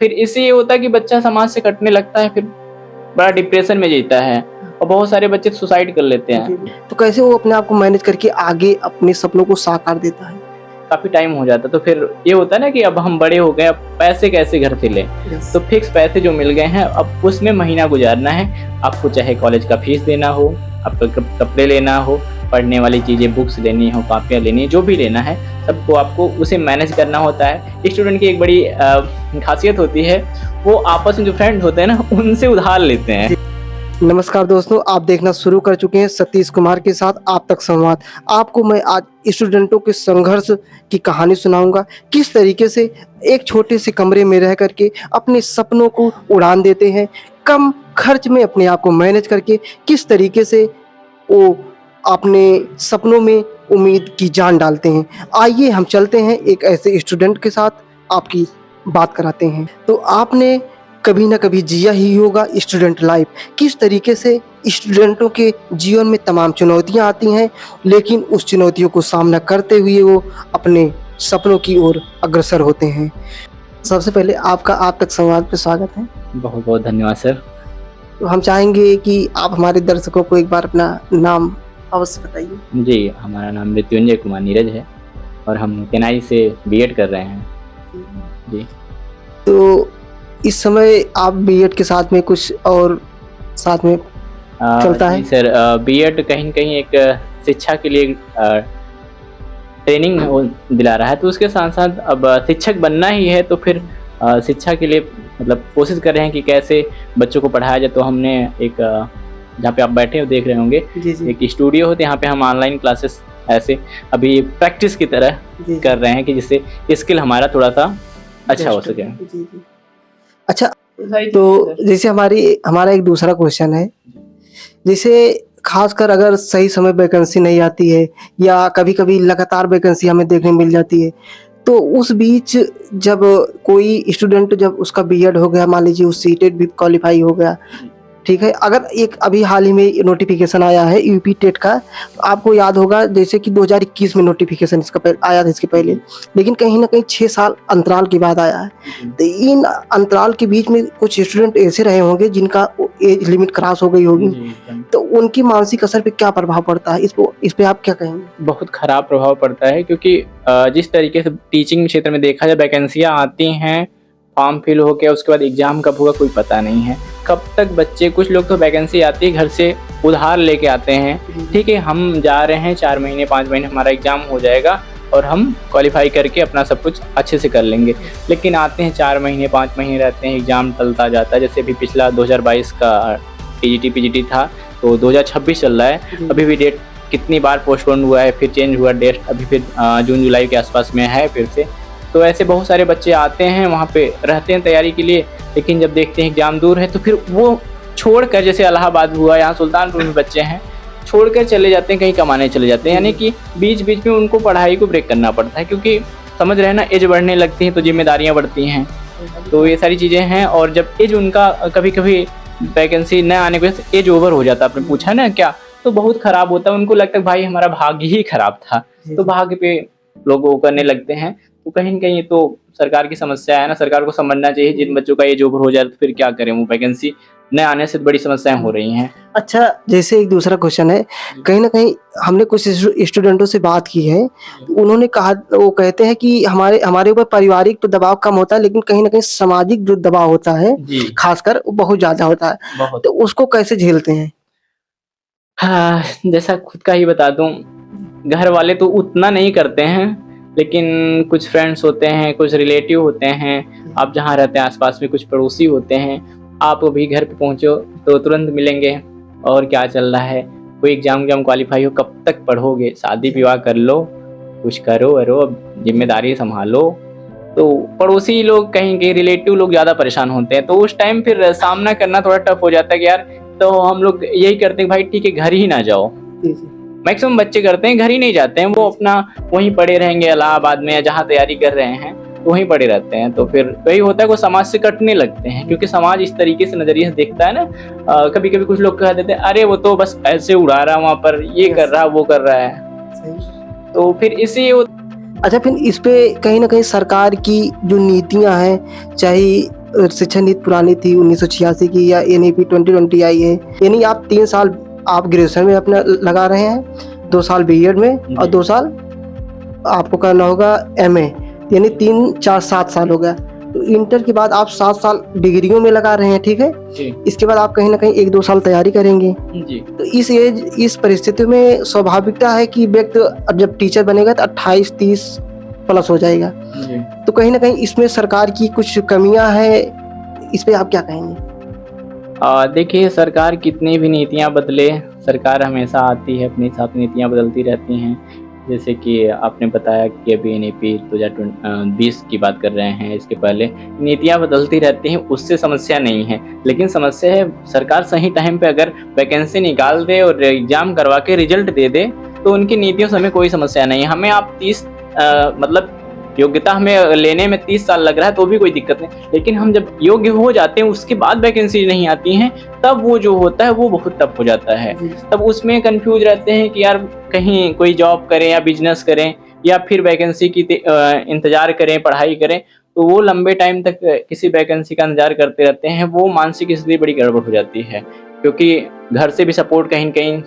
फिर इससे ये होता है कि बच्चा समाज से कटने लगता है, फिर बड़ा डिप्रेशन में जीता है और बहुत सारे बच्चे सुसाइड कर लेते हैं। तो कैसे वो अपने आप को मैनेज करके आगे अपने सपनों को साकार देता है? काफ़ी टाइम हो जाता है, तो फिर ये होता है ना कि अब हम बड़े हो गए, अब पैसे कैसे घर से लें? तो फिक्स पैसे जो मिल गए हैं, अब उसमें महीना गुजारना है। आपको चाहे कॉलेज का फीस देना हो, आपको कपड़े लेना हो, पढ़ने वाली चीज़ें, बुक्स लेनी हो, कॉपियाँ लेनी है, जो भी लेना है, सबको आपको उसे मैनेज करना होता है। स्टूडेंट की एक बड़ी खासियत होती है, वो आपस में जो फ्रेंड होते हैं ना, उनसे उधार लेते हैं। नमस्कार दोस्तों, आप देखना शुरू कर चुके हैं सतीश कुमार के साथ आप तक संवाद। आपको मैं आज स्टूडेंटों के संघर्ष की कहानी सुनाऊंगा, किस तरीके से एक छोटे से कमरे में रह करके अपने सपनों को उड़ान देते हैं, कम खर्च में अपने आप को मैनेज करके किस तरीके से वो अपने सपनों में उम्मीद की जान डालते हैं। आइए हम चलते हैं एक ऐसे स्टूडेंट के साथ, आपकी बात कराते हैं। तो आपने कभी ना कभी जिया ही होगा स्टूडेंट लाइफ, किस तरीके से स्टूडेंटों के जीवन में तमाम चुनौतियां आती हैं, लेकिन उस चुनौतियों को सामना करते हुए वो अपने सपनों की ओर अग्रसर होते हैं। सबसे पहले आपका आप तक संवाद पे स्वागत है। बहुत बहुत धन्यवाद सर। तो हम चाहेंगे कि आप हमारे दर्शकों को एक बार अपना नाम अवश्य बताइए। जी, हमारा नाम मृत्युंजय कुमार नीरज है और हम तेनाई से बीएड कर रहे हैं। जी। तो इस समय आप बीएड के साथ में कुछ और साथ में चलता है? जी सर, बीएड कहीं न कहीं एक शिक्षा के लिए ट्रेनिंग वो दिला रहा है, तो उसके साथ-साथ अब शिक्षक बनना ही है, तो फिर शिक्षा के लिए मतलब कोशिश कर रहे हैं कि कैसे बच्चों को पढ़ाया जाए। तो हमने एक जहाँ पे आप बैठे हो देख रहे होंगे, एक स्टूडियो होता है, यहाँ पे हम ऑनलाइन क्लासेस ऐसे अभी प्रैक्टिस की तरह कर रहे हैं कि जिससे स्किल हमारा थोड़ा-सा अच्छा हो सके। अच्छा, तो जैसे हमारा एक दूसरा क्वेश्चन है, जैसे खासकर अगर सही समय वैकेंसी नहीं आती है या कभी-कभी लगातार वैकेंसी हमें देखने मिल जाती है, तो उस बीच जब कोई स्टूडेंट जब उसका बीएड हो गया, मान लीजिए वो सीटेट भी क्वालिफाई हो गया, ठीक है। अगर एक अभी हाल ही में नोटिफिकेशन आया है यूपी टेट का, आपको याद होगा जैसे कि 2021 में नोटिफिकेशन इसका आया था इसके पहले, लेकिन कहीं ना कहीं 6 साल अंतराल के बाद आया है। तो इन अंतराल के बीच में कुछ स्टूडेंट ऐसे रहे होंगे जिनका एज लिमिट क्रॉस हो गई होगी, तो उनकी मानसिक असर पे क्या प्रभाव पड़ता है, इस पे आप क्या कहेंगे? बहुत खराब प्रभाव पड़ता है, क्योंकि जिस तरीके से टीचिंग क्षेत्र में देखा जाए, वैकेंसियाँ आती हैं, फॉर्म फिल हो गया, उसके बाद एग्जाम कब होगा कोई पता नहीं है, कब तक बच्चे, कुछ लोग तो वैकेंसी आती है घर से उधार लेके आते हैं। ठीक है, हम जा रहे हैं 4 महीने 5 महीने हमारा एग्जाम हो जाएगा और हम क्वालिफाई करके अपना सब कुछ अच्छे से कर लेंगे, लेकिन आते हैं 4 महीने 5 महीने रहते हैं, एग्जाम टलता जाता है। जैसे अभी पिछला 2022 का टीजीटी पीजीटी था, तो 2026 चल रहा है, अभी भी डेट कितनी बार पोस्टपोन हुआ है, फिर चेंज हुआ डेट, अभी फिर जून जुलाई के आसपास में है फिर से। तो ऐसे बहुत सारे बच्चे आते हैं, वहाँ पे रहते हैं तैयारी के लिए, लेकिन जब देखते हैं एग्जाम दूर है तो फिर वो छोड़कर, जैसे इलाहाबाद हुआ, यहाँ सुल्तानपुर में बच्चे हैं, छोड़कर चले जाते हैं, कहीं कमाने चले जाते हैं। यानी कि बीच बीच में उनको पढ़ाई को ब्रेक करना पड़ता है, क्योंकि समझ रहे हैं ना, एज बढ़ने लगती है तो जिम्मेदारियाँ बढ़ती हैं, तो ये सारी चीज़ें हैं। और जब एज उनका कभी कभी वैकेंसी न आने की वजह से एज ओवर हो जाता है, आपने पूछा ना क्या, तो बहुत ख़राब होता है। उनको लगता है भाई हमारा भाग्य ही खराब था, तो भाग्य पे लोग वो करने लगते हैं। तो कहीं न कहीं ये तो सरकार की समस्या है ना, सरकार को समझना चाहिए, जिन बच्चों का एज ओवर हो जाए तो फिर क्या करें, वो वैकेंसी न आने से बड़ी समस्याएं हो रही हैं। अच्छा, जैसे एक दूसरा क्वेश्चन है, कहीं ना कहीं हमने कुछ स्टूडेंटों से बात की है, उन्होंने कहा, वो कहते हैं कि हमारे ऊपर पारिवारिक तो दबाव कम होता है, लेकिन कहीं ना कहीं सामाजिक जो दबाव होता है खासकर वो बहुत ज्यादा होता है, तो उसको कैसे झेलते हैं? हाँ, जैसा खुद का ही बता दूं, घर वाले तो उतना नहीं करते हैं, लेकिन कुछ फ्रेंड्स होते हैं, कुछ रिलेटिव होते हैं, आप जहाँ रहते हैं आसपास में कुछ पड़ोसी होते हैं, आप अभी घर पे पहुँचो तो तुरंत मिलेंगे, और क्या चल रहा है, कोई एग्जाम क्वालिफाई हो, कब तक पढ़ोगे, शादी विवाह कर लो, कुछ करो वरो, अब जिम्मेदारी संभालो। तो पड़ोसी लोग, कहीं के रिलेटिव लोग ज़्यादा परेशान होते हैं, तो उस टाइम फिर सामना करना थोड़ा टफ हो जाता है कि यार, तो हम लोग यही करते हैं भाई ठीक है घर ही ना जाओ। मैक्सिमम बच्चे करते हैं, घर ही नहीं जाते हैं, वो अपना वहीं पड़े रहेंगे इलाहाबाद में या जहाँ तैयारी कर रहे हैं, तो वहीं पड़े रहते हैं। तो फिर वही होता है, वो समाज से कटने लगते हैं, क्योंकि समाज इस तरीके से नजरिए से देखता है ना। कभी कभी कुछ लोग कह देते हैं अरे वो तो बस ऐसे उड़ा रहा है, वहाँ पर ये कर रहा है वो कर रहा है, तो फिर इसी। अच्छा, फिर इस पे कहीं ना कहीं सरकार की जो नीतियां हैं, चाहे शिक्षा नीति पुरानी थी 1986 की, या एनईपी 2020 आई है, यानी आप 3 साल आप ग्रेजुएशन में अपना लगा रहे हैं, 2 साल बीएड में और 2 साल आपको करना होगा एमए, यानी 3 4 7 साल हो गया। तो इंटर के बाद आप 7 साल डिग्रियों में लगा रहे हैं, ठीक है जी इसके बाद आप कहीं ना कहीं 1-2 साल तैयारी करेंगे। जी तो इस परिस्थिति में स्वाभाविकता है कि व्यक्ति अब जब टीचर बनेगा तो 28-30 प्लस हो जाएगा। जी। तो कहीं ना कहीं इसमें सरकार की कुछ कमियां हैं, इस पे आप क्या कहेंगे? देखिए, सरकार कितनी भी नीतियां बदले, सरकार हमेशा आती है अपने हिसाब से नीतियां बदलती रहती हैं। जैसे कि आपने बताया कि अभी एनईपी 2020 की बात कर रहे हैं, इसके पहले नीतियां बदलती रहती हैं, उससे समस्या नहीं है। लेकिन समस्या है सरकार सही टाइम पे अगर वैकेंसी निकाल दे और एग्ज़ाम करवा के रिजल्ट दे दे तो उनकी नीतियों से हमें कोई समस्या नहीं है। हमें आप 30 मतलब योग्यता हमें लेने में 30 साल लग रहा है तो भी कोई दिक्कत नहीं, लेकिन हम जब योग्य हो जाते हैं उसके बाद वैकेंसी नहीं आती हैं, तब वो जो होता है वो बहुत टफ हो जाता है। तब उसमें कंफ्यूज रहते हैं कि यार कहीं कोई जॉब करें या बिजनेस करें या फिर वैकेंसी की इंतज़ार करें, पढ़ाई करें, तो वो लंबे टाइम तक किसी वैकेंसी का इंतज़ार करते रहते हैं। वो मानसिक स्थिति बड़ी गड़बड़ हो जाती है, क्योंकि घर से भी सपोर्ट कहीं न कहीं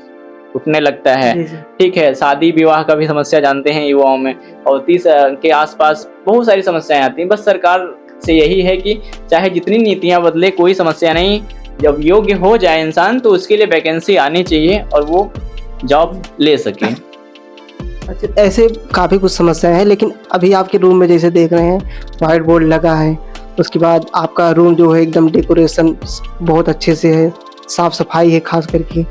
उठने लगता है। ठीक है, शादी विवाह का भी समस्या जानते हैं युवाओं में, और 30 के आसपास बहुत सारी समस्याएं आती हैं। बस सरकार से यही है कि चाहे जितनी नीतियां बदले कोई समस्या नहीं, जब योग्य हो जाए इंसान तो उसके लिए वैकेंसी आनी चाहिए और वो जॉब ले सके। अच्छा, ऐसे काफ़ी कुछ समस्याएं हैं, लेकिन अभी आपके रूम में जैसे देख रहे हैं वाइट बोर्ड लगा है, उसके बाद आपका रूम जो है एकदम डेकोरेशन बहुत अच्छे से है, साफ सफाई है खास करके।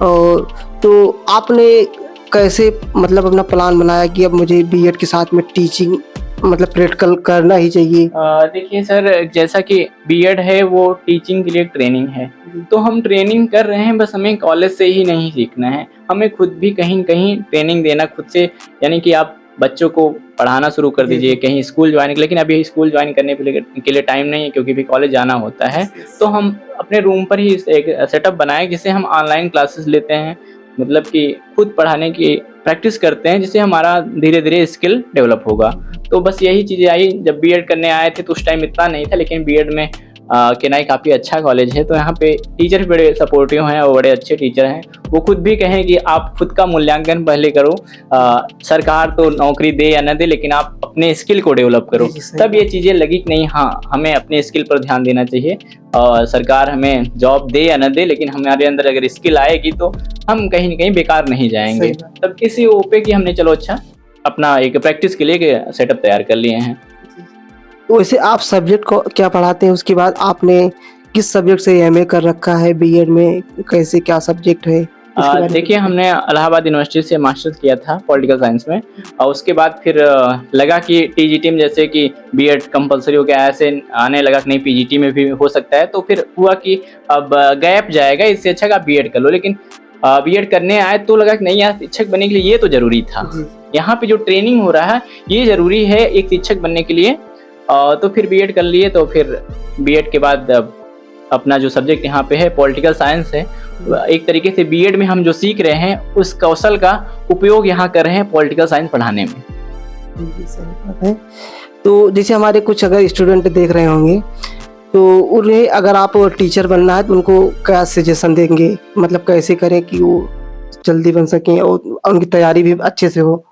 और तो आपने कैसे मतलब अपना प्लान बनाया कि अब मुझे बीएड के साथ में टीचिंग मतलब प्रैक्टिकल करना ही चाहिए? देखिए सर, जैसा कि बीएड है वो टीचिंग के लिए ट्रेनिंग है, तो हम ट्रेनिंग कर रहे हैं, बस हमें कॉलेज से ही नहीं सीखना है, हमें खुद भी कहीं कहीं ट्रेनिंग देना खुद से, यानी कि आप बच्चों को पढ़ाना शुरू कर दीजिए, कहीं स्कूल ज्वाइन, लेकिन अभी स्कूल ज्वाइन करने के लिए टाइम नहीं है क्योंकि भी कॉलेज जाना होता है। तो हम अपने रूम पर ही एक सेटअप बनाए जिससे हम ऑनलाइन क्लासेस लेते हैं, मतलब कि खुद पढ़ाने की प्रैक्टिस करते हैं, जिससे हमारा धीरे धीरे स्किल डेवलप होगा। तो बस यही चीज़ें आई। जब बीएड करने आए थे तो उस टाइम इतना नहीं था, लेकिन बीएड में केनाई काफ़ी अच्छा कॉलेज है, तो यहाँ पे टीचर भी बड़े सपोर्टिव हैं और बड़े अच्छे टीचर हैं। वो खुद भी कहें कि आप खुद का मूल्यांकन पहले करो, सरकार तो नौकरी दे या न दे, लेकिन आप अपने स्किल को डेवलप करो। तब ये चीज़ें लगी कि नहीं, हाँ हमें अपने स्किल पर ध्यान देना चाहिए, और सरकार हमें जॉब दे या न दे, लेकिन हमारे अंदर अगर स्किल आएगी तो हम कहीं न कहीं बेकार नहीं जाएंगे। तब इसी ओपे कि हमने चलो अच्छा अपना एक प्रैक्टिस के लिए सेटअप तैयार कर लिए हैं। तो वैसे आप सब्जेक्ट को क्या पढ़ाते हैं? उसके बाद आपने किस सब्जेक्ट से एमए कर रखा है बीएड में, कैसे क्या सब्जेक्ट है? देखिए, हमने इलाहाबाद यूनिवर्सिटी से मास्टर्स किया था पॉलिटिकल साइंस में, और उसके बाद फिर लगा कि टीजीटी में जैसे कि बीएड कंपलसरी हो गया, ऐसे आने लगा कि नहीं पीजीटी में भी हो सकता है, तो फिर हुआ कि अब गैप जाएगा, इससे अच्छा कि आप बीएड कर लो। लेकिन बीएड करने आए तो लगा कि नहीं यार, शिक्षक बनने के लिए ये तो ज़रूरी था, यहाँ पे जो ट्रेनिंग हो रहा है ये ज़रूरी है एक शिक्षक बनने के लिए। तो फिर बीएड कर लिए। तो फिर बीएड के बाद अपना जो सब्जेक्ट यहाँ पे है पॉलिटिकल साइंस है, एक तरीके से बीएड में हम जो सीख रहे हैं उस कौशल का उपयोग यहाँ कर रहे हैं पॉलिटिकल साइंस पढ़ाने में। सही बात है। तो जैसे हमारे कुछ अगर स्टूडेंट देख रहे होंगे तो उन्हें अगर आप टीचर बनना है तो उनको क्या सजेशन देंगे, मतलब कैसे करें कि वो जल्दी बन सकें और उनकी तैयारी भी अच्छे से हो?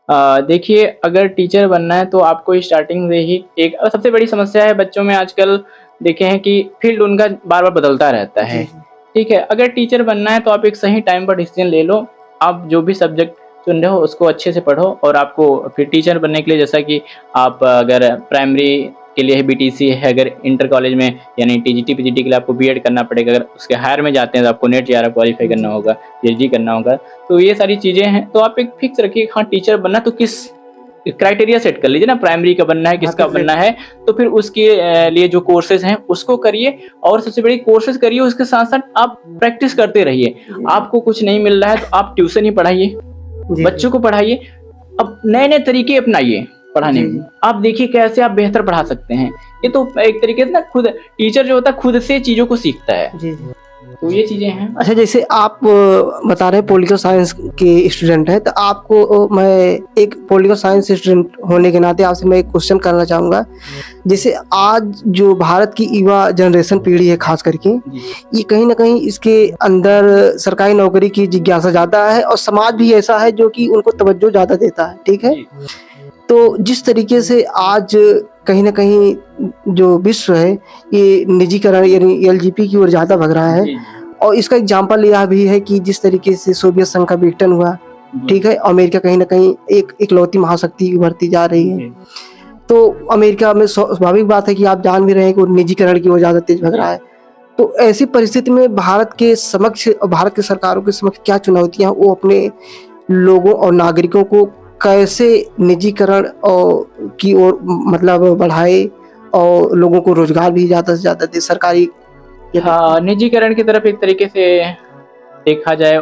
देखिए, अगर टीचर बनना है तो आपको स्टार्टिंग से ही एक सबसे बड़ी समस्या है बच्चों में आजकल देखे हैं कि फील्ड उनका बार बार बदलता रहता है। ठीक है, अगर टीचर बनना है तो आप एक सही टाइम पर डिसीजन ले लो, आप जो भी सब्जेक्ट चुन रहे हो उसको अच्छे से पढ़ो, और आपको फिर टीचर बनने के लिए जैसा कि आप अगर प्राइमरी के लिए बीटीसी है, अगर इंटर कॉलेज में यानी टीजीटी पीजीटी के लिए आपको बीएड करना पड़ेगा, अगर उसके हायर में जाते हैं तो आपको नेट जेआरएफ क्वालिफाई करना होगा, पीएचडी करना होगा। तो ये सारी चीज़ें हैं, तो आप एक फिक्स रखिए हाँ टीचर बनना तो किस क्राइटेरिया सेट कर लीजिए ना, प्राइमरी का बनना है, किसका बनना है, तो फिर उसके लिए जो कोर्सेज हैं उसको करिए, और सबसे बड़ी कोर्सेज करिए, उसके साथ साथ आप प्रैक्टिस करते रहिए। आपको कुछ नहीं मिल रहा है तो आप ट्यूशन ही पढ़ाइए, बच्चों को पढ़ाइए, अब नए नए तरीके अपनाइए पढ़ाने में। आप देखिए कैसे आप बेहतर पढ़ा सकते हैं। ये तो एक तरीके से ना खुद टीचर जो होता है खुद से चीज़ों को सीखता है। तो ये चीज़ें हैं। अच्छा, जैसे आप बता रहे हैं पॉलिटिकल साइंस के स्टूडेंट हैं, तो आपको मैं एक पॉलिटिकल साइंस स्टूडेंट होने के नाते आपसे मैं एक क्वेश्चन करना चाहूँगा। जैसे आज जो भारत की युवा जनरेशन पीढ़ी है खास करके, जी, ये कहीं न कहीं इसके अंदर सरकारी नौकरी की जिज्ञासा ज़्यादा है और समाज भी ऐसा है जो कि उनको तवज्जो ज़्यादा देता है, ठीक है? जी, तो जिस तरीके से आज कहीं न कहीं जो विश्व है, ये निजीकरण यानी एलजीपी की ओर ज़्यादा भग रहा है। जी, जी, और इसका एग्जाम्पल यह भी है कि जिस तरीके से सोवियत संघ का विघटन हुआ, जी, ठीक है? अमेरिका कहीं न कहीं एक इकलौती महाशक्ति उभरती जा रही है। जी, तो अमेरिका में स्वाभाविक बात है कि आप जान भी रहे हैं कि वो निजीकरण की ओर ज़्यादा तेज़ भग रहा है। तो ऐसी परिस्थिति में भारत के समक्ष और भारत की सरकारों के समक्ष क्या चुनौतियाँ वो अपने लोगों और नागरिकों को कैसे निजीकरण और की ओर मतलब बढ़ाए और लोगों को रोज़गार भी ज़्यादा से ज़्यादा दे सरकारी ये हाँ, निजीकरण की तरफ एक तरीके से देखा जाए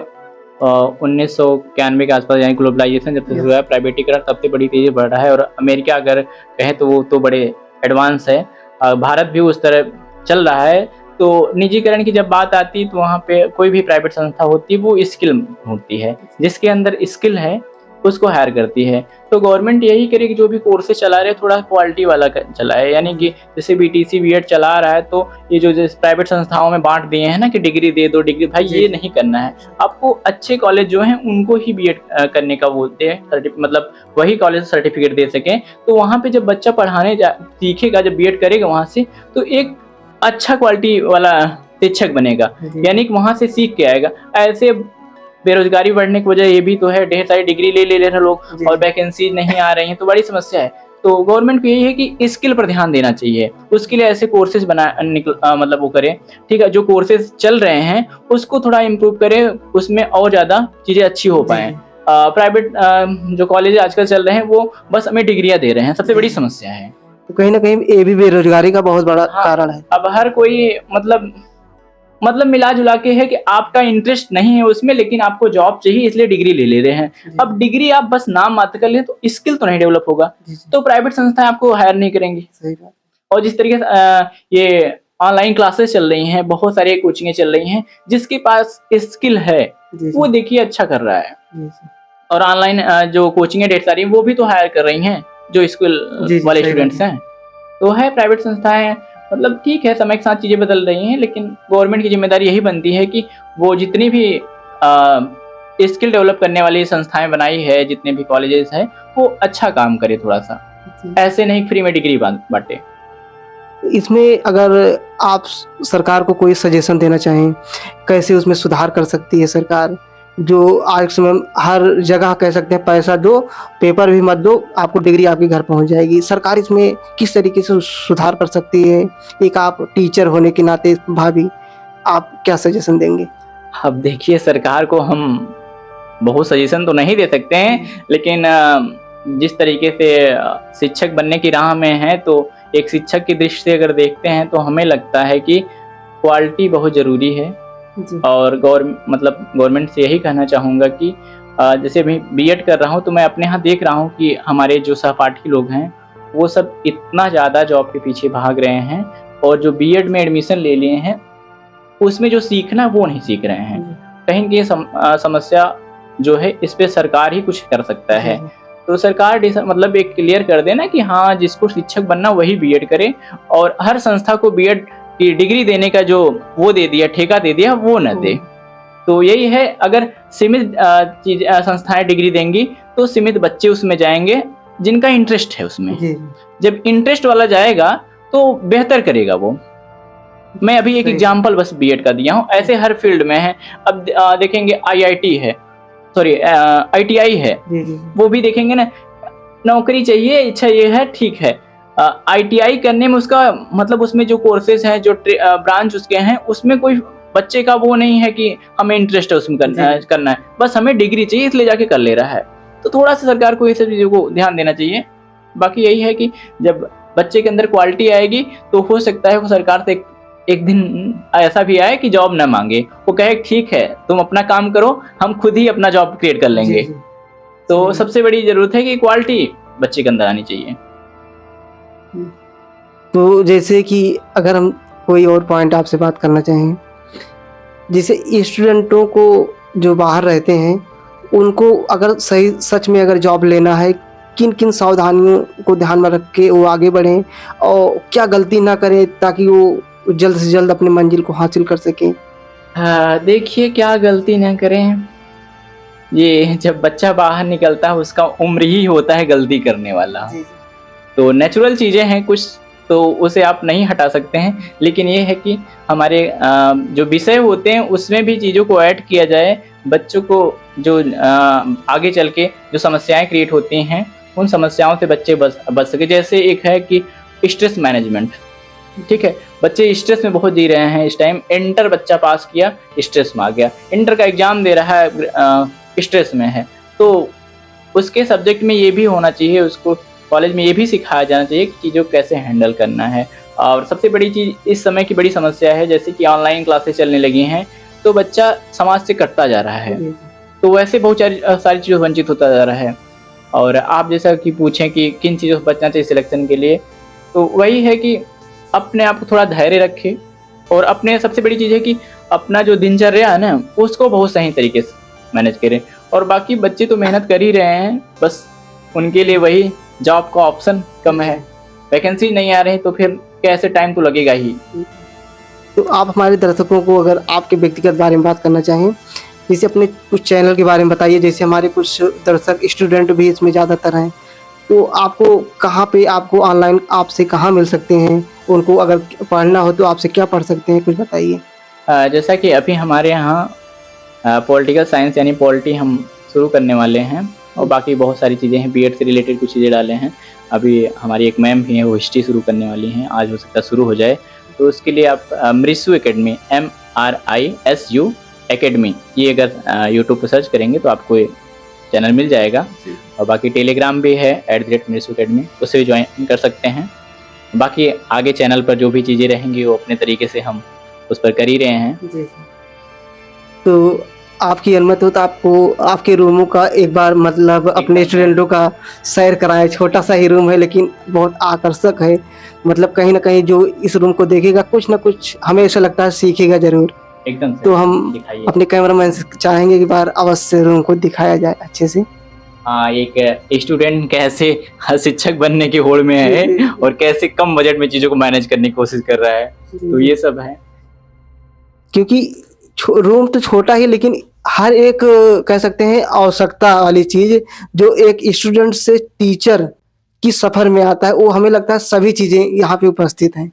1991 के आसपास यानी ग्लोबलाइजेशन जब से शुरू हुआ है, प्राइवेटीकरण तब से बड़ी तेज़ी बढ़ रहा है और अमेरिका अगर कहें तो वो तो बड़े एडवांस है। भारत भी उस तरह चल रहा है। तो निजीकरण की जब बात आती है तो वहाँ पे कोई भी प्राइवेट संस्था होती है वो स्किल होती है, जिसके अंदर स्किल है उसको हायर करती है। तो गवर्नमेंट यही करे कि जो भी कोर्सेज चला रहे थोड़ा क्वालिटी वाला चलाए, यानी कि जैसे बीटीसी बीएड चला रहा है तो ये जो प्राइवेट संस्थाओं में बांट दिए हैं ना कि डिग्री दे दो डिग्री, भाई ये नहीं करना है। आपको अच्छे कॉलेज जो हैं उनको ही बीएड करने का बोलते हैं, मतलब वही कॉलेज सर्टिफिकेट दे सकें। तो वहाँ पे जब बच्चा पढ़ाने सीखेगा, जब बीएड करेगा वहाँ से, तो एक अच्छा क्वालिटी वाला शिक्षक बनेगा, यानी कि वहाँ से सीख के आएगा। ऐसे बेरोजगारी बढ़ने की वजह ये भी तो है, ढेर सारी डिग्री ले रहे हैं लोग और वैकेंसी नहीं आ रही हैं, तो बड़ी समस्या है। तो गवर्नमेंट को यही है कि स्किल पर ध्यान देना चाहिए, उसके लिए ऐसे कोर्सेज मतलब वो करें, ठीक है? जो कोर्सेज चल रहे हैं उसको थोड़ा इम्प्रूव करें, उसमें और ज़्यादा चीज़ें अच्छी हो पाएँ। प्राइवेट जो कॉलेज आजकल चल रहे हैं वो बस हमें डिग्रियाँ दे रहे हैं, सबसे बड़ी समस्या है। तो कहीं न कहीं ये भी बेरोज़गारी का बहुत बड़ा हाँ, कारण है। अब हर कोई मतलब मिला-जुला के है कि आपका इंटरेस्ट नहीं है उसमें, लेकिन आपको जॉब चाहिए इसलिए डिग्री ले रहे हैं। अब डिग्री आप बस नाम मात्र कर लें तो स्किल तो नहीं डेवलप होगा, तो प्राइवेट संस्थाएँ आपको हायर नहीं करेंगी। सही बात। और जिस तरीके से ये ऑनलाइन क्लासेस चल रही हैं, बहुत सारी कोचिंगें चल रही हैं, जिसके पास स्किल है वो देखिए अच्छा कर रहा है। और ऑनलाइन जो कोचिंगें ढेर सारी हैं वो भी तो हायर कर रही हैं जो स्किल वाले स्टूडेंट्स हैं। तो है प्राइवेट संस्थाएँ, मतलब ठीक है, समय के साथ चीज़ें बदल रही हैं, लेकिन गवर्नमेंट की ज़िम्मेदारी यही बनती है कि वो जितनी भी स्किल डेवलप करने वाली संस्थाएँ बनाई है, जितने भी कॉलेजेस हैं, वो अच्छा काम करे थोड़ा-सा। ऐसे नहीं फ्री में डिग्री बाँटे। इसमें अगर आप सरकार को कोई सजेशन देना चाहें, कैसे उसमें सुधार कर सकती है सरकार? जो आज के समय हर जगह कह सकते हैं पैसा दो, पेपर भी मत दो, आपको डिग्री आपके घर पहुँच जाएगी। सरकार इसमें किस तरीके से सुधार कर सकती है? एक आप टीचर होने के नाते भाभी, आप क्या सजेशन देंगे? अब देखिए, सरकार को हम बहुत सजेशन तो नहीं दे सकते हैं, लेकिन जिस तरीके से शिक्षक बनने की राह में हैं, तो एक शिक्षक की दृष्टि से अगर देखते हैं तो हमें लगता है कि क्वालिटी बहुत ज़रूरी है। और गवर्नमेंट से यही कहना चाहूँगा कि जैसे अभी बीएड कर रहा हूँ तो मैं अपने यहाँ देख रहा हूँ कि हमारे जो सहपाठी लोग हैं वो सब इतना ज़्यादा जॉब के पीछे भाग रहे हैं, और जो बीएड में एडमिशन ले लिए हैं उसमें जो सीखना वो नहीं सीख रहे हैं। कहीं की समस्या जो है इस पे सरकार ही कुछ कर सकता है। तो सरकार मतलब एक क्लियर कर देना कि हाँ, जिसको शिक्षक बनना वही बीएड करे, और हर संस्था को बीएड की डिग्री देने का जो वो दे दिया, ठेका दे दिया, वो न दे। तो यही है, अगर सीमित संस्थाएं डिग्री देंगी तो सीमित बच्चे उसमें जाएंगे जिनका इंटरेस्ट है उसमें। जब इंटरेस्ट वाला जाएगा तो बेहतर करेगा वो। मैं अभी एक एग्जांपल बस बीएड का दिया हूँ, ऐसे हर फील्ड में है। अब देखेंगे आईआईटी है, सॉरी आईटीआई है, वो भी देखेंगे ना, नौकरी चाहिए, इच्छा ये है, ठीक है। आईटीआई करने में उसका मतलब उसमें जो कोर्सेज हैं, जो ब्रांच उसके हैं, उसमें कोई बच्चे का वो नहीं है कि हमें इंटरेस्ट है उसमें करना है, बस हमें डिग्री चाहिए इसलिए जाके कर ले रहा है। तो थोड़ा सा सरकार को ये सब चीज़ों को ध्यान देना चाहिए। बाकी यही है कि जब बच्चे के अंदर क्वालिटी आएगी तो हो सकता है वो सरकार से एक दिन ऐसा भी आए कि जॉब न मांगे, वो कहे ठीक है तुम अपना काम करो, हम खुद ही अपना जॉब क्रिएट कर लेंगे। तो सबसे बड़ी जरूरत है कि क्वालिटी बच्चे के अंदर आनी चाहिए। तो जैसे कि अगर हम कोई और पॉइंट आपसे बात करना चाहें, जिसे स्टूडेंटों को जो बाहर रहते हैं उनको अगर सही सच में अगर जॉब लेना है, किन किन सावधानियों को ध्यान में रख के वो आगे बढ़ें और क्या गलती ना करें ताकि वो जल्द से जल्द अपनी मंजिल को हासिल कर सकें? देखिए क्या गलती ना करें, ये जब बच्चा बाहर निकलता है उसका उम्र ही होता है गलती करने वाला। तो नेचुरल चीज़ें हैं कुछ, तो उसे आप नहीं हटा सकते हैं, लेकिन ये है कि हमारे जो विषय होते हैं उसमें भी चीज़ों को ऐड किया जाए। बच्चों को जो आगे चल के जो समस्याएं क्रिएट होती हैं उन समस्याओं से बच्चे बच सके। जैसे एक है कि स्ट्रेस मैनेजमेंट, ठीक है, बच्चे स्ट्रेस में बहुत जी रहे हैं इस टाइम। इंटर बच्चा पास किया, स्ट्रेस में आ गया, इंटर का एग्ज़ाम दे रहा है, स्ट्रेस में है, तो उसके सब्जेक्ट में ये भी होना चाहिए, उसको कॉलेज में ये भी सिखाया जाना चाहिए कि चीज़ों को कैसे हैंडल करना है। और सबसे बड़ी चीज़ इस समय की बड़ी समस्या है, जैसे कि ऑनलाइन क्लासेस चलने लगी हैं, तो बच्चा समाज से कटता जा रहा है, तो वैसे बहुत सारी चीज़ों से वंचित होता जा रहा है। और आप जैसा कि पूछें कि किन चीज़ों से बचना चाहिए सिलेक्शन के लिए, तो वही है कि अपने आप को थोड़ा धैर्य रखें, और अपने सबसे बड़ी चीज़ है कि अपना जो दिनचर्या है ना उसको बहुत सही तरीके से मैनेज करें। और बाकी बच्चे तो मेहनत कर ही रहे हैं, बस उनके लिए वही जॉब का ऑप्शन कम है, वैकेंसी नहीं आ रही, तो फिर कैसे टाइम तो लगेगा ही। तो आप हमारे दर्शकों को अगर आपके व्यक्तिगत बारे में बात करना चाहें, जैसे अपने कुछ चैनल के बारे में बताइए, जैसे हमारे कुछ दर्शक स्टूडेंट भी इसमें ज़्यादातर हैं, तो आपको कहाँ पे आपको ऑनलाइन आपसे कहाँ मिल सकते हैं? उनको अगर पढ़ना हो तो आपसे क्या पढ़ सकते हैं, कुछ बताइए? जैसा कि अभी हमारे यहाँ पॉलिटिकल साइंस यानी पॉलिटी हम शुरू करने वाले हैं, और बाकी बहुत सारी चीज़ें हैं, बीएड से रिलेटेड कुछ चीज़ें डाले हैं। अभी हमारी एक मैम भी हैं, वो हिस्ट्री शुरू करने वाली हैं, आज हो सकता है शुरू हो जाए। तो उसके लिए आप मृसु एकेडमी, MRISU एकेडमी, ये अगर यूट्यूब पर सर्च करेंगे तो आपको ये चैनल मिल जाएगा। और बाकी टेलीग्राम भी है @मृसु एकेडमी, उससे भी ज्वाइन कर सकते हैं। बाकी आगे चैनल पर जो भी चीज़ें रहेंगी वो अपने तरीके से हम उस पर कर ही रहे हैं। तो आपकी अनुमति हो तो आपको आपके रूमों का एक बार मतलब अपने स्टूडेंटों का सैर कराएं। छोटा सा ही रूम है लेकिन बहुत आकर्षक है, मतलब कहीं ना कहीं जो इस रूम को देखेगा कुछ ना कुछ हमें ऐसा लगता है सीखेगा जरूर। एकदम तो हम दिखाइए। अपने कैमरामैन से चाहेंगे कि बार अवश्य रूम को दिखाया जाए अच्छे से। हाँ, एक स्टूडेंट कैसे शिक्षक बनने की होड़ में है और कैसे कम बजट में चीज़ों को मैनेज करने की कोशिश कर रहा है, तो ये सब है। क्योंकि रूम तो छोटा ही, लेकिन हर एक कह सकते हैं आवश्यकता वाली चीज जो एक स्टूडेंट से टीचर की सफर में आता है, वो हमें लगता है सभी चीजें यहाँ पे उपस्थित हैं।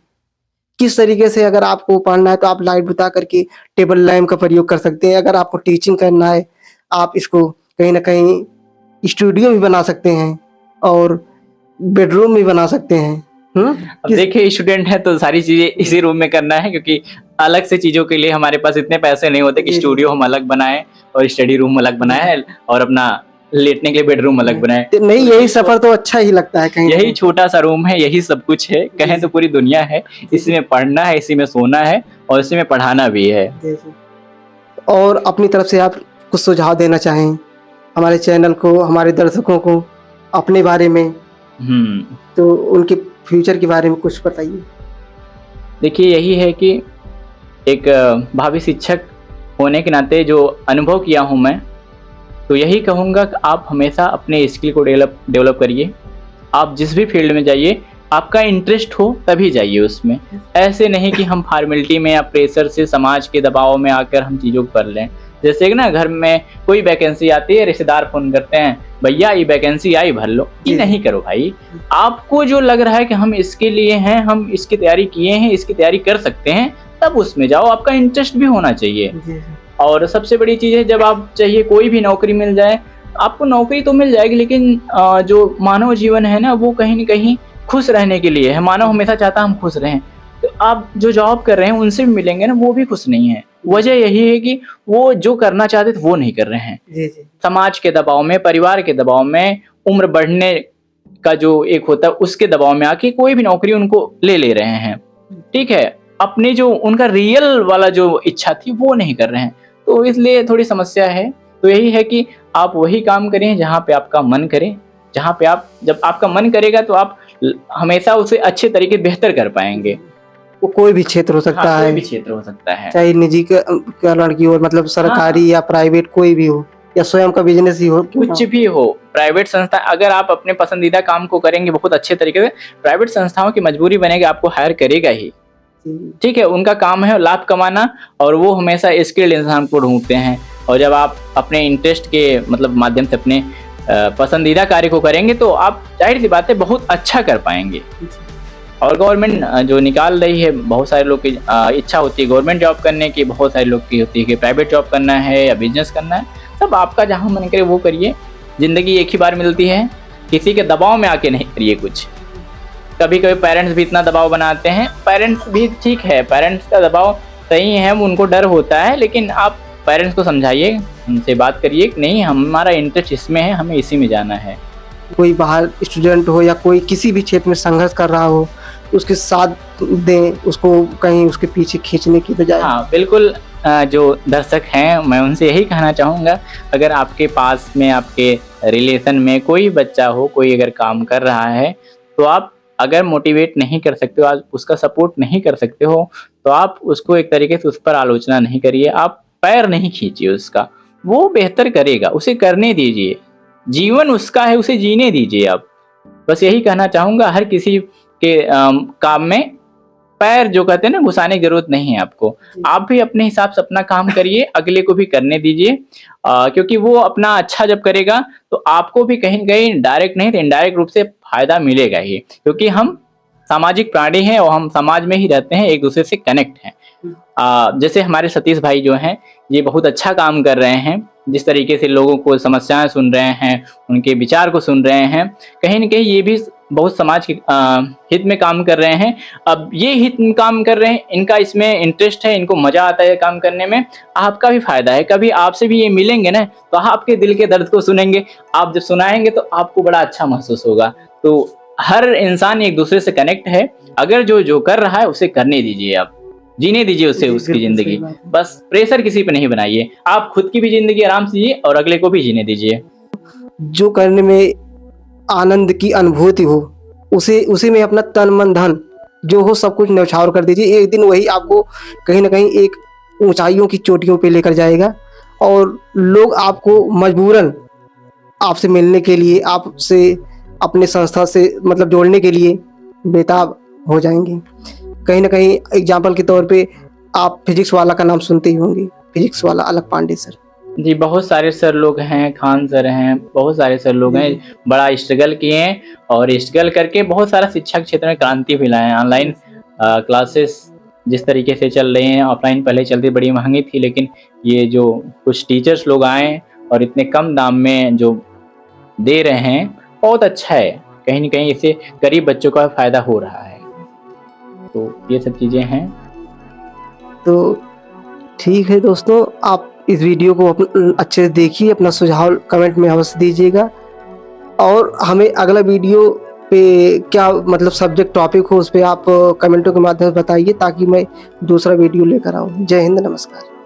किस तरीके से अगर आपको पढ़ना है तो आप लाइट बुता करके टेबल लैम्प का प्रयोग कर सकते हैं। अगर आपको टीचिंग करना है आप इसको कहीं ना कहीं स्टूडियो भी बना सकते हैं और बेडरूम भी बना सकते हैं। अब देखिए स्टूडेंट है तो सारी चीजें इसी रूम में करना है, क्योंकि अलग से चीजों के लिए हमारे पास इतने पैसे नहीं होते कि स्टूडियो हम अलग बनाएं और स्टडी रूम अलग बनाएं और अपना लेटने के लिए बेडरूम अलग बनाएं। नहीं, यही सफर तो अच्छा ही लगता है। कहीं यही छोटा सा रूम है, यही सब कुछ है, कहें तो पूरी दुनिया है। इसी में पढ़ना है, इसी में सोना है और इसी में पढ़ाना भी है। और अपनी तरफ से आप कुछ सुझाव देना चाहें हमारे चैनल को, हमारे दर्शकों को अपने बारे में, तो उनके फ्यूचर के बारे में कुछ बताइए। देखिए यही है कि एक भावी शिक्षक होने के नाते जो अनुभव किया हूँ मैं, तो यही कहूँगा कि आप हमेशा अपने स्किल को डेवलप करिए। आप जिस भी फील्ड में जाइए, आपका इंटरेस्ट हो तभी जाइए उसमें। ऐसे नहीं कि हम फॉर्मेलिटी में या प्रेशर से, समाज के दबाव में आकर हम चीज़ों को कर लें। जैसे कि ना घर में कोई वैकेंसी आती है, रिश्तेदार फ़ोन करते हैं, भैया ये वैकेंसी आई भर लो। ये नहीं करो भाई, आपको जो लग रहा है कि हम इसके लिए हैं, हम इसकी तैयारी किए हैं, इसकी तैयारी कर सकते हैं, तब उसमें जाओ। आपका इंटरेस्ट भी होना चाहिए। और सबसे बड़ी चीज़ है, जब आप चाहिए कोई भी नौकरी मिल जाए, आपको नौकरी तो मिल जाएगी, लेकिन जो मानव जीवन है ना, वो कहीं न कहीं खुश रहने के लिए है। मानव हमेशा चाहता है हम खुश रहें। तो आप जो जॉब कर रहे हैं उनसे भी मिलेंगे ना, वो भी खुश नहीं है। वजह यही है कि वो जो करना चाहते थे वो नहीं कर रहे हैं। समाज के दबाव में, परिवार के दबाव में, उम्र बढ़ने का जो एक होता है उसके दबाव में आके कोई भी नौकरी उनको ले रहे हैं। ठीक है, अपनी जो उनका रियल वाला जो इच्छा थी वो नहीं कर रहे हैं, तो इसलिए थोड़ी समस्या है। तो यही है कि आप वही काम करें जहाँ पे आपका मन करे, जहाँ पे जब आपका मन करेगा तो आप हमेशा उसे अच्छे तरीके बेहतर कर पाएंगे। वो कोई भी क्षेत्र हो सकता हाँ, कोई है, भी क्षेत्र हो सकता है। चाहे निजी करण की हो, मतलब सरकारी या प्राइवेट कोई भी हो, या स्वयं का बिजनेस ही हो, क्यों ना कुछ भी हो, प्राइवेट संस्था, अगर आप अपने पसंदीदा काम को करेंगे बहुत अच्छे तरीके से, प्राइवेट संस्थाओं की मजबूरी बनेगी, आपको हायर करेगा ही। हो। ठीक है, उनका काम है लाभ कमाना, और वो हमेशा स्किल्ड इंसान को ढूंढते हैं। और जब आप अपने इंटरेस्ट के मतलब माध्यम से अपने पसंदीदा कार्य को करेंगे तो आप जाहिर सी बात है बहुत अच्छा कर पाएंगे। और गवर्नमेंट जो निकाल रही है, बहुत सारे लोग की इच्छा होती है गवर्नमेंट जॉब करने की, बहुत सारे लोग की होती है कि प्राइवेट जॉब करना है या बिजनेस करना है। सब आपका जहाँ मन करे वो करिए। ज़िंदगी एक ही बार मिलती है, किसी के दबाव में आके नहीं करिए कुछ। कभी कभी पेरेंट्स भी इतना दबाव बनाते हैं, पेरेंट्स भी ठीक है, पेरेंट्स का दबाव सही है, उनको डर होता है, लेकिन आप पेरेंट्स को समझाइए, उनसे बात करिए कि नहीं हमारा इंटरेस्ट इसमें है, हमें इसी में जाना है। कोई बाहर स्टूडेंट हो या कोई किसी भी क्षेत्र में संघर्ष कर रहा हो, उसके साथ दें, उसको कहीं उसके पीछे खींचने की बजाय। हाँ बिल्कुल, जो दर्शक हैं मैं उनसे यही कहना चाहूँगा, अगर आपके पास में आपके रिलेशन में कोई बच्चा हो, कोई अगर काम कर रहा है, तो आप अगर मोटिवेट नहीं कर सकते हो, आज उसका सपोर्ट नहीं कर सकते हो, तो आप उसको एक तरीके से उस पर आलोचना नहीं करिए, आप पैर नहीं खींचिए उसका, वो बेहतर करेगा, उसे करने दीजिए, जीवन उसका है, उसे जीने दीजिए आप। बस यही कहना चाहूँगा, हर किसी के काम में पैर जो कहते हैं ना घुसाने की जरूरत नहीं है आपको। आप भी अपने हिसाब से अपना काम करिए, अगले को भी करने दीजिए, क्योंकि वो अपना अच्छा जब करेगा तो आपको भी कहीं न कहीं डायरेक्ट नहीं तो इनडायरेक्ट रूप से फायदा मिलेगा ही, क्योंकि हम सामाजिक प्राणी हैं और हम समाज में ही रहते हैं, एक दूसरे से कनेक्ट हैं। जैसे हमारे सतीश भाई जो हैं, ये बहुत अच्छा काम कर रहे हैं, जिस तरीके से लोगों को समस्याएं सुन रहे हैं, उनके विचार को सुन रहे हैं, कहीं न कहीं ये भी बहुत समाज के हित में काम कर रहे हैं। अब ये हित में काम कर रहे हैं, इनका इसमें इंटरेस्ट है, इनको मज़ा आता है काम करने में, आपका भी फ़ायदा है। कभी आपसे भी ये मिलेंगे ना, तो आपके दिल के दर्द को सुनेंगे, आप जब सुनाएँगे तो आपको बड़ा अच्छा महसूस होगा। तो हर इंसान एक दूसरे से कनेक्ट है, अगर जो कर रहा है उसे करने दीजिए आप, जीने दीजिए उसे जी, उसकी बिल्कुल सही ज़िंदगी। बात है। बस प्रेशर किसी पे नहीं बनाइए, आप खुद की भी ज़िंदगी आराम से जिए और अगले को भी जीने दीजिए। जो करने में आनंद की अनुभूति हो, उसी में अपना तन मन धन जो हो सब कुछ न्यौछावर कर दीजिए। एक दिन वही आपको कहीं ना कहीं एक ऊंचाइयों की चोटियों पे लेकर जाएगा, और लोग आपको मजबूरन आपसे मिलने के लिए, आपसे अपने संस्था से मतलब जोड़ने के लिए बेताब हो जाएंगे। कहीं ना कहीं एग्जाम्पल के तौर पे आप फिजिक्स वाला का नाम सुनते ही होंगे, फिजिक्स वाला अलग पांडे सर। जी, बहुत सारे सर लोग हैं, खान सर हैं, बहुत सारे सर लोग हैं, बड़ा स्ट्रगल किए हैं और स्ट्रगल करके बहुत सारा शिक्षा के क्षेत्र में क्रांति भी लाए हैं। ऑनलाइन क्लासेस जिस तरीके से चल रही हैं, ऑफलाइन पहले चलती बड़ी महंगी थी, लेकिन ये जो कुछ टीचर्स लोग आए और इतने कम दाम में जो दे रहे हैं, बहुत अच्छा है। कहीं न कहीं इससे गरीब बच्चों का फ़ायदा हो रहा है। तो ये सब चीज़ें हैं। तो ठीक है दोस्तों, आप इस वीडियो को अच्छे से देखिए, अपना सुझाव कमेंट में अवश्य दीजिएगा, और हमें अगला वीडियो पे क्या मतलब सब्जेक्ट टॉपिक हो उस पे आप कमेंटों के माध्यम से बताइए, ताकि मैं दूसरा वीडियो लेकर आऊँ। जय हिंद, नमस्कार।